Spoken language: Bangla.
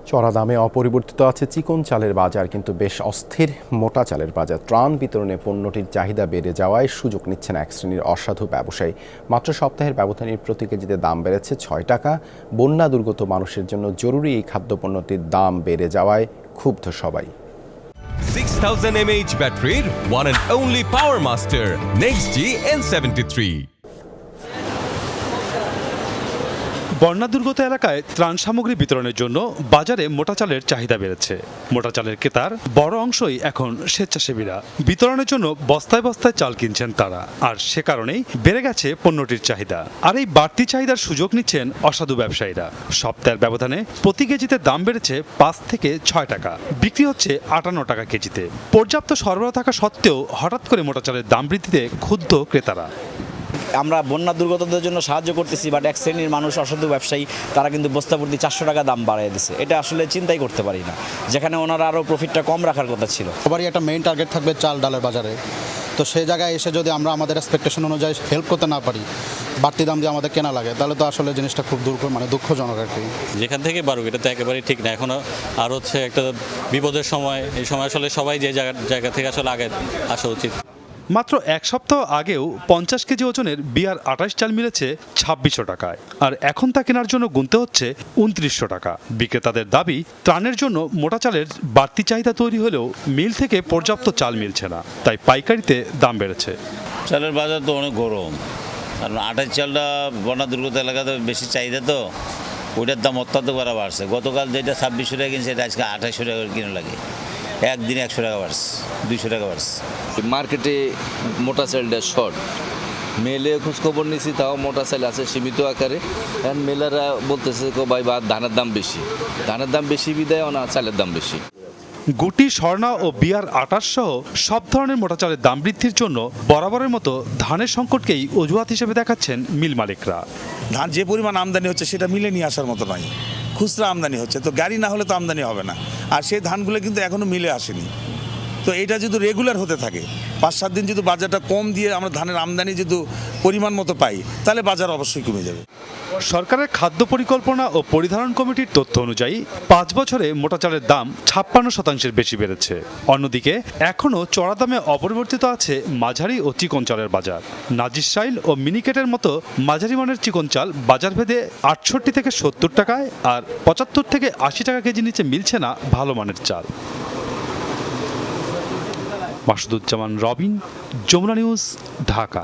চড়া দামে অপরিবর্তিত আছে চিকন চালের বাজার, কিন্তু বেশ অস্থির মোটা চালের বাজার। ত্রাণ বিতরণে পণ্যটির চাহিদা বেড়ে যাওয়ায় সুযোগ নিচ্ছেন এক শ্রেণীর অসাধু ব্যবসায়ী। মাত্র সপ্তাহের ব্যবধানে প্রতি কেজিতে দাম বেড়েছে ৬ টাকা। বন্যা দুর্গত মানুষের জন্য জরুরি এই খাদ্যপণ্যটির দাম বেড়ে যাওয়ায় ক্ষুব্ধ সবাই। 6000 mAh ব্যাটারির one and only power master NextG N73। বন্যা দুর্গত এলাকায় ত্রাণ সামগ্রী বিতরণের জন্য বাজারে মোটা চালের চাহিদা বেড়েছে। মোটা চালের ক্রেতার বড় অংশই এখন স্বেচ্ছাসেবীরা। বিতরণের জন্য বস্তায় বস্তায় চাল কিনছেন তারা, আর সে কারণেই বেড়ে গেছে পণ্যটির চাহিদা। আর এই বাড়তি চাহিদার সুযোগ নিচ্ছেন অসাধু ব্যবসায়ীরা। সপ্তাহের ব্যবধানে প্রতি কেজিতে দাম বেড়েছে ৫ থেকে ৬ টাকা, বিক্রি হচ্ছে ৫৮ টাকা কেজিতে। পর্যাপ্ত সরবরাহ থাকা সত্ত্বেও হঠাৎ করে মোটা চালের দাম বৃদ্ধিতে ক্ষুব্ধ ক্রেতারা। আমরা বন্যা দুর্গতদের জন্য সাহায্য করতেছি, বাট এক শ্রেণীর মানুষ অসাধু ব্যবসায়ী তারা কিন্তু বস্তা প্রতি ৪০০ টাকা দাম বাড়িয়ে দিচ্ছে। এটা আসলে চিন্তাই করতে পারি না, যেখানে ওনারা আরও প্রফিটটা কম রাখার কথা ছিল। সবারই একটা মেইন টার্গেট থাকবে চাল ডালের বাজারে, তো সেই জায়গায় এসে যদি আমরা আমাদের এক্সপেকটেশন অনুযায়ী হেল্প করতে না পারি, বাড়তি দাম দিয়ে আমাদের কেনা লাগে, তাহলে তো আসলে জিনিসটা খুব দুঃখজনক আর কি। যেখান থেকে বাড়ুক এটা তো একেবারেই ঠিক না। এখন আর হচ্ছে একটা বিপদের সময়, এই সময় আসলে সবাই যে জায়গা থেকে আসলে আগে আসা উচিত। মাত্র এক সপ্তাহ আগেও ৫০ কেজি ওজনের বিয়ার ২৮ চাল মিলেছে ২৬০০ টাকায়, আর এখন তা কেনার জন্য গুনতে হচ্ছে ২৯০০ টাকা। বিক্রেতাদের দাবি, ত্রাণের জন্য মোটা চালের বাড়তি চাহিদা তৈরি হলেও মিল থেকে পর্যাপ্ত চাল মিলছে না, তাই পাইকারিতে দাম বেড়েছে। চালের বাজার তো অনেক গরম, কারণ ২৮ চালটা বন্যা দুর্গত এলাকাতে বেশি চাহিদা, তো ওইটার দাম অত্যন্ত করে বাড়ছে। গতকাল যেটা ২৬০০ টাকা কিনছে, এটা আজকে ২৮০০ টাকা কিনে লাগে। একদিনে ১০০ টাকা বাড়ছে, ২০০ টাকা বাড়ছে। মার্কেটে মোটা চালটা শর্ট, মেলে খোঁজখবর নিয়েছি, তাও মোটা চাল আছে সীমিত আকারে। এখন মেলারা বলতেছে ভাই বা ধানের দাম বেশি বিদায় না চালের দাম বেশি। গুটি, স্বর্ণা ও বিয়ার ২৮ সহ সব ধরনের মোটা চালের দাম বৃদ্ধির জন্য বরাবরের মতো ধানের সংকটকেই অজুহাত হিসেবে দেখাচ্ছেন মিল মালিকরা। ধান যে পরিমাণ আমদানি হচ্ছে সেটা মিলে নিয়ে আসার মতো নয়, খুচরা আমদানি হচ্ছে, তো গাড়ি না হলে তো আমদানি হবে না। আর সেই ধানগুলো কিন্তু এখনও মিলে আসেনি। তো এটা যদি রেগুলার হতে থাকে, ৫-৭ দিন যদি বাজারটা কম দিয়ে আমরা ধানের আমদানি যদি পরিমাণ মতো পাই, তাহলে বাজার অবশ্যই কমে যাবে। সরকারের খাদ্য পরিকল্পনা ও পরিধারণ কমিটির তথ্য অনুযায়ী ৫ বছরে মোটা চালের দাম ৫৬% বেশি বেড়েছে। অন্যদিকে এখনও চড়া দামে অপরিবর্তিত আছে মাঝারি ও চিকন চালের বাজার। নাজিরশাইল ও মিনিকেটের মতো মাঝারি মানের চিকন চাল বাজার ভেদে ৬৮ থেকে ৭০ টাকায়, আর ৭৫ থেকে ৮০ টাকা কেজি নিচে মিলছে না ভালো মানের চাল। মাসুদুজ্জামান রবিন, যমুনা নিউজ, ঢাকা।